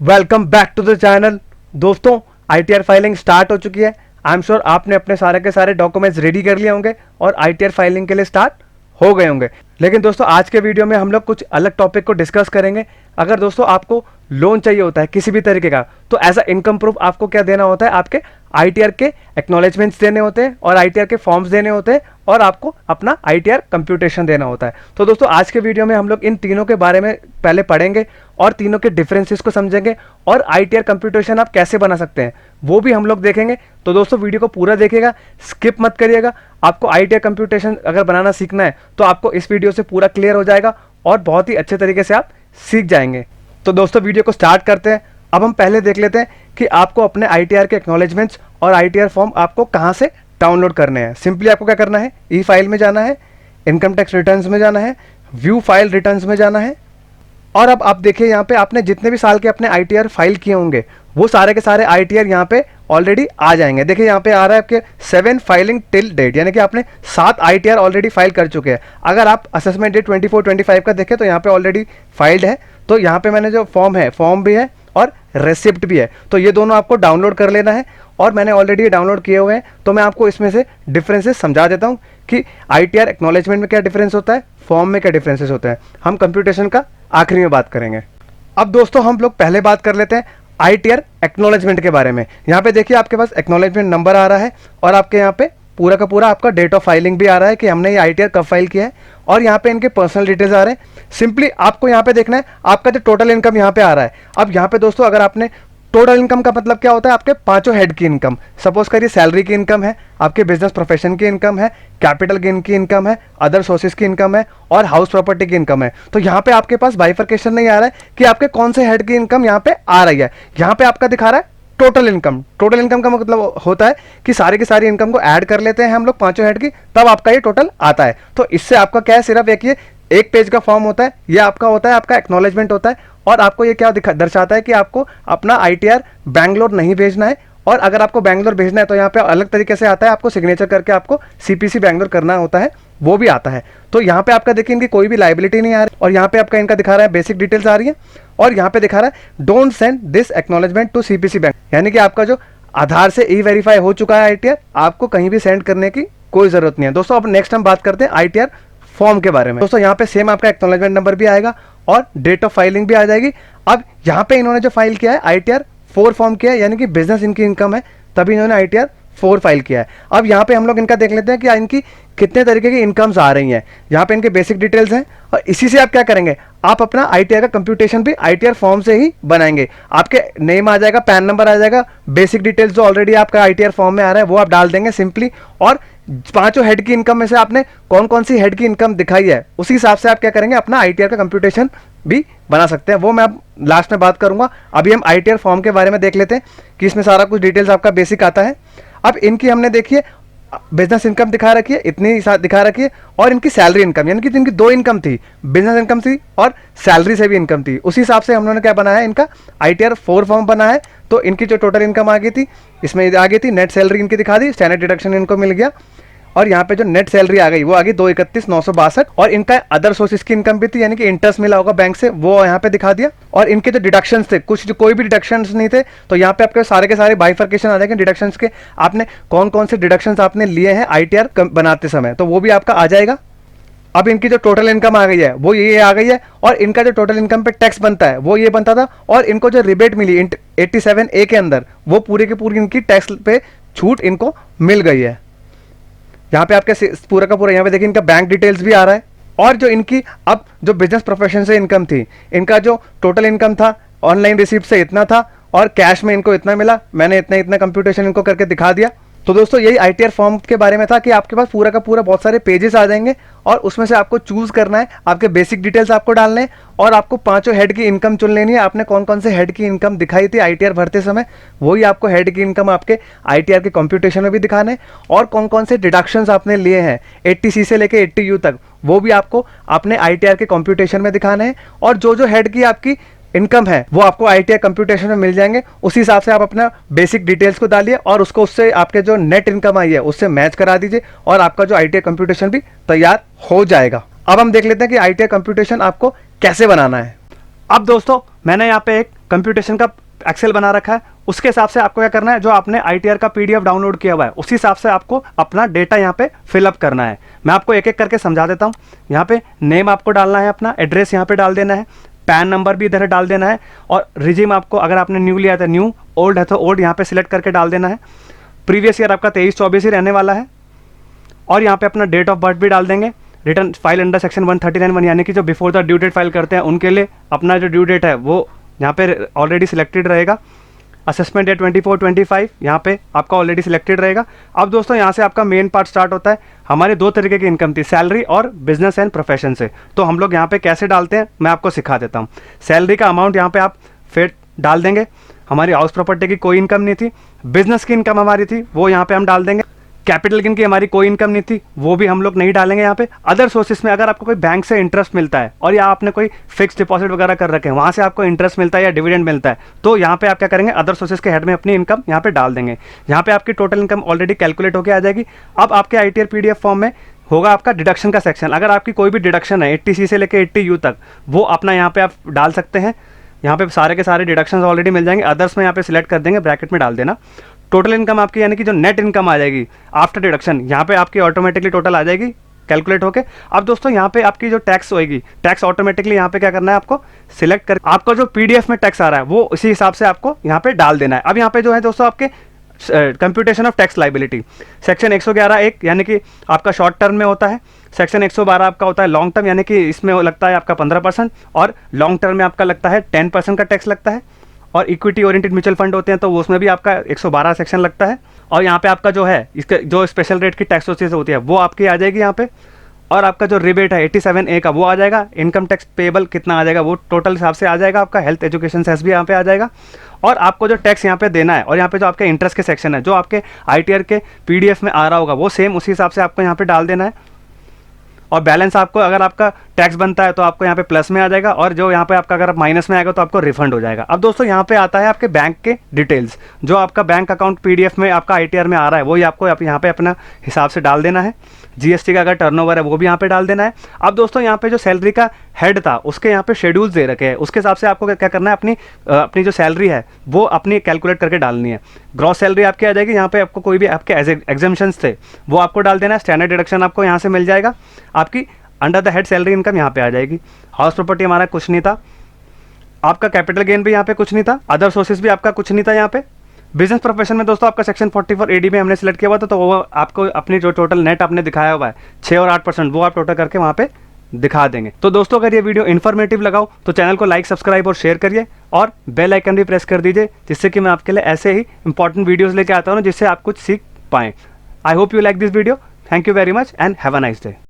Welcome back to the channel. दोस्तों, ITR filing start हो चुकी है। आई एम श्योर आपने अपने सारे के सारे डॉक्यूमेंट्स रेडी कर लिए होंगे और आईटीआर फाइलिंग के लिए स्टार्ट हो गए होंगे। लेकिन दोस्तों, आज के वीडियो में हम लोग कुछ अलग टॉपिक को डिस्कस करेंगे। अगर दोस्तों आपको लोन चाहिए होता है किसी भी तरीके का, तो एज अ इनकम प्रूफ आपको क्या देना होता है, आपके आईटीआर के एक्नॉलेजमेंट्स देने होते हैं और आईटीआर के फॉर्म्स देने होते हैं और आपको अपना आईटीआर कंप्यूटेशन देना होता है। तो दोस्तों, आज के वीडियो में हम लोग इन तीनों के बारे में पहले पढ़ेंगे और तीनों के डिफरेंसेस को समझेंगे और आईटीआर कंप्यूटेशन आप कैसे बना सकते हैं वो भी हम लोग देखेंगे। तो दोस्तों, वीडियो को पूरा देखिएगा, स्किप मत करिएगा। आपको आईटीआर कंप्यूटेशन अगर बनाना सीखना है तो आपको इस वीडियो से पूरा क्लियर हो जाएगा और बहुत ही अच्छे तरीके से आप सीख जाएंगे। तो दोस्तों, वीडियो को स्टार्ट करते हैं। अब हम पहले देख लेते हैं कि आपको अपने आईटीआर के एक्नॉलेजमेंट्स और आईटीआर फॉर्म आपको कहां से डाउनलोड करने हैं। सिंपली आपको क्या करना है, ई फाइल में जाना है, इनकम टैक्स रिटर्न्स में जाना है, व्यू फाइल रिटर्न्स में जाना है। और अब आप देखिए यहाँ पे आपने जितने भी साल के अपने आईटीआर फाइल किए होंगे वो सारे के सारे आईटीआर यहाँ पे ऑलरेडी आ जाएंगे। देखिए यहाँ पे आ रहा है आपके 7 फाइलिंग टिल डेट, यानी कि आपने 7 आईटीआर ऑलरेडी फाइल कर चुके हैं। अगर आप असेसमेंट डेट 24-25 का देखें तो यहाँ पे ऑलरेडी फाइल्ड है। तो यहाँ पे मैंने जो फॉर्म है, फॉर्म भी है और रेसिप्ट भी है, तो ये दोनों आपको डाउनलोड कर लेना है। और मैंने ऑलरेडी डाउनलोड किए हुए हैं, तो मैं आपको इसमें से डिफरेंसेस समझा देता हूँ कि आईटीआर एक्नॉलेजमेंट में क्या डिफरेंस होता है, फॉर्म में क्या डिफरेंसेस होता है। हम कंप्यूटेशन का आखिरी में बात करेंगे। अब दोस्तों, हम लोग पहले बात कर लेते हैं आईटीआर एक्नॉलेजमेंट के बारे में। यहाँ पे देखिए आपके पास एक्नॉलेजमेंट नंबर आ रहा है और आपके यहाँ पे पूरा का पूरा आपका डेट ऑफ फाइलिंग भी आ रहा है कि हमने ये आईटीआर कब फाइल किया है, और यहाँ पे इनके पर्सनल डिटेल्स आ रहे हैं। सिंपली आपको यहाँ पे देखना है आपका जो टोटल इनकम यहाँ पे आ रहा है। अब यहाँ पे दोस्तों, अगर आपने टोटल इनकम का मतलब क्या होता है, आपके पांचों हेड की इनकम। सपोज करिए सैलरी की इनकम है, आपके बिजनेस प्रोफेशन की इनकम है, कैपिटल गेन की इनकम है, अदर सोर्सेज की इनकम है और हाउस प्रॉपर्टी की इनकम है। तो यहाँ पे आपके पास बाइफर्केशन नहीं आ रहा है कि आपके कौन से हेड की इनकम यहाँ पे आ रही है। यहाँ पे आपका दिखा रहा है टोटल इनकम। टोटल इनकम का मतलब होता है कि सारी की सारी इनकम को ऐड कर लेते हैं हम लोग पांचों हेड की, तब आपका ये टोटल आता है। तो इससे आपका क्या है, सिर्फ एक पेज का फॉर्म होता है, ये आपका होता है, आपका एक्नॉलेजमेंट होता है। और आपको ये क्या दर्शाता है कि आपको अपना आईटीआर बैंगलोर नहीं भेजना है, और अगर आपको बैंगलोर भेजना है तो यहाँ पे अलग तरीके से आता है, आपको सिग्नेचर करके आपको सीपीसी बैंगलोर करना होता है, वो भी आता है। तो यहाँ पे आपका देखिए इनकी कोई भी लाइबिलिटी नहीं आ रही, और यहाँ पे आपका इनका दिखा रहा है बेसिक डिटेल्स आ रही है, और यहाँ पे दिखा रहा है don't send this acknowledgement to CPC bank, यानी कि आपका जो आधार से ई वेरीफाई हो चुका है आईटीआर, आपको कहीं भी सेंड करने की कोई जरूरत नहीं है। दोस्तों, अब नेक्स्ट हम बात करते हैं आईटीआर फॉर्म के बारे में। दोस्तों, यहाँ पे सेम आपका एक्नॉलेजमेंट नंबर भी आएगा और डेट ऑफ फाइलिंग भी आ जाएगी। अब यहाँ पे इन्होंने जो फाइल किया है आईटीआर 4 फॉर्म किया है, यानी कि बिजनेस इनकी इनकम है, तभी इन्होंने आईटीआर 4 फाइल किया है। अब यहाँ पे हम लोग इनका देख लेते हैं कि इनकी कितने तरीके की इनकम्स आ रही हैं। यहाँ पे इनके बेसिक डिटेल्स हैं, और इसी से आप क्या करेंगे, आप अपना आईटीआर का कंप्यूटेशन भी आईटीआर फॉर्म से ही बनाएंगे। आपके नेम आ जाएगा, पैन नंबर आ जाएगा, बेसिक डिटेल्स जो ऑलरेडी आपका आईटीआर फॉर्म में आ रहा है वो आप डाल देंगे सिंपली, और पांचों हेड की इनकम में से आपने कौन कौन सी हेड की इनकम दिखाई है उसी हिसाब से आप क्या करेंगे, अपना आईटीआर का कंप्यूटेशन भी बना सकते हैं। वो मैं अब लास्ट में बात करूंगा। अभी हम आईटीआर फॉर्म के बारे में देख लेते हैं कि इसमें सारा कुछ डिटेल्स आपका बेसिक आता है। अब इनकी हमने देखिए बिजनेस इनकम दिखा रखी है, इतनी दिखा रखी है, और इनकी सैलरी इनकम, यानी कि इनकी 2 इनकम थी, बिजनेस इनकम थी और सैलरी से भी इनकम थी। उसी हिसाब से हम लोगों ने क्या बनाया, इनका आईटीआर 4 फॉर्म बना है। तो इनकी जो टोटल इनकम आ गई थी, इसमें आ गई थी नेट सैलरी इनकी दिखा दी, स्टैंडर्ड डिडक्शन इनको मिल गया, और यहाँ पे जो नेट सैलरी आ गई वो आ गई 231,962, और इनका अदर सोर्सेज की इनकम भी थी, यानी कि इंटरेस्ट मिला होगा बैंक से, वो यहाँ पे दिखा दिया। और इनके जो डिडक्शंस थे, कुछ जो कोई भी डिडक्शंस नहीं थे, तो यहाँ पे आपके सारे के सारे बाइफर्केशन आ जाएंगे डिडक्शंस के, आपने कौन कौन से डिडक्शंस आपने लिए हैं आईटीआर बनाते समय, तो वो भी आपका आ जाएगा। अब इनकी जो टोटल इनकम आ गई है वो ये आ गई है, और इनका जो टोटल इनकम पे टैक्स बनता है वो ये बनता था, और इनको जो रिबेट मिली 87A के अंदर, वो पूरी की पूरी इनकी टैक्स पे छूट इनको मिल गई है। यहाँ पे आपके पूरा का पूरा यहाँ पे देखिए इनका बैंक डिटेल्स भी आ रहा है, और जो इनकी अब जो बिजनेस प्रोफेशन से इनकम थी, इनका जो टोटल इनकम था ऑनलाइन रिसीप्ट से इतना था, और कैश में इनको इतना मिला, मैंने इतना इतना कंप्यूटेशन इनको करके दिखा दिया। तो दोस्तों, यही आईटीआर फॉर्म के बारे में था कि आपके पास पूरा का पूरा बहुत सारे पेजेस आ जाएंगे, और उसमें से आपको चूज करना है, आपके बेसिक डिटेल्स आपको डालने हैं, और आपको पांचों हेड की इनकम चुन लेनी है। आपने कौन कौन से हेड की इनकम दिखाई थी आईटीआर भरते समय, वही आपको हेड की इनकम आपके आईटीआर के कंप्यूटेशन में भी दिखाने, और कौन कौन से डिडक्शंस आपने लिए हैं 80C से लेके 80U तक, वो भी आपको अपने आईटीआर के कंप्यूटेशन में दिखाने हैं। और जो जो हेड की आपकी इनकम है वो आपको आईटीआर कंप्यूटेशन में मिल जाएंगे। उसी हिसाब से आप अपना बेसिक डिटेल्स को डालिए, और उसको उससे आपके जो नेट इनकम आई है उससे मैच करा दीजिए, और आपका जो आईटीआर कंप्यूटेशन भी तैयार हो जाएगा। अब हम देख लेते हैं कि आईटीआर कंप्यूटेशन आपको कैसे बनाना है। अब दोस्तों, मैंने यहाँ पे एक कंप्यूटेशन का एक्सेल बना रखा है, उसके हिसाब से आपको क्या करना है, जो आपने ITR का PDF डाउनलोड किया हुआ है उसी हिसाब से आपको अपना डेटा यहाँ पे फिलअप करना है। मैं आपको एक एक करके समझा देता हूँ। यहाँ पे नेम आपको डालना है, अपना एड्रेस यहाँ पे डाल देना है, पैन नंबर भी इधर डाल देना है, और रिजीम आपको अगर आपने न्यू लिया था न्यू, ओल्ड है तो ओल्ड यहाँ पे सिलेक्ट करके डाल देना है। प्रीवियस ईयर आपका 23-24 ही रहने वाला है, और यहाँ पे अपना डेट ऑफ बर्थ भी डाल देंगे। रिटर्न फाइल अंडर सेक्शन 139(1) यानी कि जो before the due date file करते हैं उनके लिए अपना जो ड्यू डेट है वो यहाँ पे ऑलरेडी सिलेक्टेड रहेगा। असेसमेंट डेट 24-25 यहाँ पे आपका ऑलरेडी सिलेक्टेड रहेगा। अब दोस्तों यहाँ से आपका मेन पार्ट स्टार्ट होता है। हमारे दो तरीके की इनकम थी, सैलरी और बिजनेस एंड प्रोफेशन से। तो हम लोग यहाँ पे कैसे डालते हैं मैं आपको सिखा देता हूँ। सैलरी का अमाउंट यहाँ पे आप फिर डाल देंगे। हमारी हाउस प्रॉपर्टी की कोई इनकम नहीं थी। बिजनेस की इनकम हमारी थी, वो यहाँ पे हम डाल देंगे। कैपिटल गेन की हमारी कोई इनकम नहीं थी, वो भी हम लोग नहीं डालेंगे यहाँ पे। अदर सोर्सेस में अगर आपको कोई बैंक से इंटरेस्ट मिलता है और या आपने कोई फिक्स डिपॉजिट वगैरह कर रखे हैं, वहाँ से आपको इंटरेस्ट मिलता है या डिविडेंड मिलता है, तो यहाँ पे आप क्या करेंगे, अदर सोर्सेस के हेड में अपनी इनकम यहाँ पे डाल देंगे। यहाँ पे आपकी टोटल इनकम ऑलरेडी कैलकुलेट होकर आ जाएगी। अब आपके ITR PDF फॉर्म में होगा आपका डिडक्शन का सेक्शन। अगर आपकी कोई भी डिडक्शन है 80C से लेकर 80U तक, वो अपना यहाँ पे आप डाल सकते हैं। यहाँ पे सारे के सारे डिडक्शंस ऑलरेडी मिल जाएंगे। अदर्स में यहाँ पे सिलेक्ट कर देंगे, ब्रैकेट में डाल देना। टोटल इनकम आपकी यानी कि जो नेट इनकम आ जाएगी आफ्टर डिडक्शन, यहाँ पे आपकी ऑटोमेटिकली टोटल आ जाएगी कैलकुलेट होके। अब दोस्तों यहाँ पे आपकी जो टैक्स होएगी, टैक्स ऑटोमेटिकली यहाँ पे क्या करना है, आपको सिलेक्ट कर आपका जो PDF में टैक्स आ रहा है वो उसी हिसाब से आपको यहाँ पे डाल देना है। अब यहाँ पे जो है दोस्तों आपके computation of tax liability section 111(1) यानी कि आपका शॉर्ट टर्म में होता है। सेक्शन 112 आपका होता है लॉन्ग टर्म, यानी कि इसमें लगता है आपका 15%, और लॉन्ग टर्म में आपका लगता है 10% का टैक्स लगता है। और इक्विटी ओरिएंटेड म्यूचुअल फंड होते हैं तो उसमें भी आपका 112 सेक्शन लगता है। और यहाँ पे आपका जो है इसके जो स्पेशल रेट की टैक्स सोर्सेज होती है वो आपकी आ जाएगी यहाँ पे। और आपका जो रिबेट है 87A का वो आ जाएगा। इनकम टैक्स पेबल कितना आ जाएगा वो टोटल हिसाब से आ जाएगा आपका। हेल्थ एजुकेशन सेस भी यहाँ पे आ जाएगा। और आपको जो टैक्स यहाँ पे देना है, और यहाँ पे जो आपके इंटरेस्ट के सेक्शन है जो आपके ITR के PDF में आ रहा होगा वो सेम उसी हिसाब से आपको यहाँ पे डाल देना है। और बैलेंस आपको अगर आपका टैक्स बनता है तो आपको यहाँ पे प्लस में आ जाएगा, और जो यहाँ पे आपका अगर माइनस में आएगा तो आपको रिफंड हो जाएगा। अब दोस्तों यहाँ पे आता है आपके बैंक के डिटेल्स। जो आपका बैंक अकाउंट PDF में आपका ITR में आ रहा है वही आपको यहाँ पे अपना हिसाब से डाल देना है। GST का अगर टर्नओवर है वो भी यहाँ पे डाल देना है। अब दोस्तों यहाँ पे जो सैलरी का हेड था उसके यहाँ पे शेड्यूल्स दे रखे हैं, उसके हिसाब से आपको क्या करना है, अपनी जो सैलरी है वो अपनी कैलकुलेट करके डालनी है। ग्रॉस सैलरी आपकी आ जाएगी। यहाँ पे आपको कोई भी आपके एग्जाम्पशंस थे वो आपको डाल देना है। स्टैंडर्ड डिडक्शन आपको यहाँ से मिल जाएगा। आपकी under the head salary income यहाँ पे आ जाएगी। हाउस प्रॉपर्टी हमारा कुछ नहीं था। आपका कैपिटल गेन भी यहाँ पे कुछ नहीं था। अदर सोर्सेज भी आपका कुछ नहीं था यहाँ पे। बिजनेस प्रोफेशन में दोस्तों आपका सेक्शन 44 AD में हमने सेलेक्ट किया हुआ था, तो वो आपको अपनी जो टोटल नेट आपने दिखाया हुआ है 6 और 8% वो आप टोटल करके वहाँ पे दिखा देंगे। तो दोस्तों अगर ये वीडियो इन्फॉर्मेटिव लगाओ तो चैनल को लाइक, सब्सक्राइब और शेयर करिए, और बेल आइकन भी प्रेस कर दीजिए, जिससे कि मैं आपके लिए ऐसे ही इंपॉर्टेंट वीडियोज़ लेके आता हूँ जिससे आप कुछ सीख पाएँ। I hope you like this video. Thank you very much and have a nice day.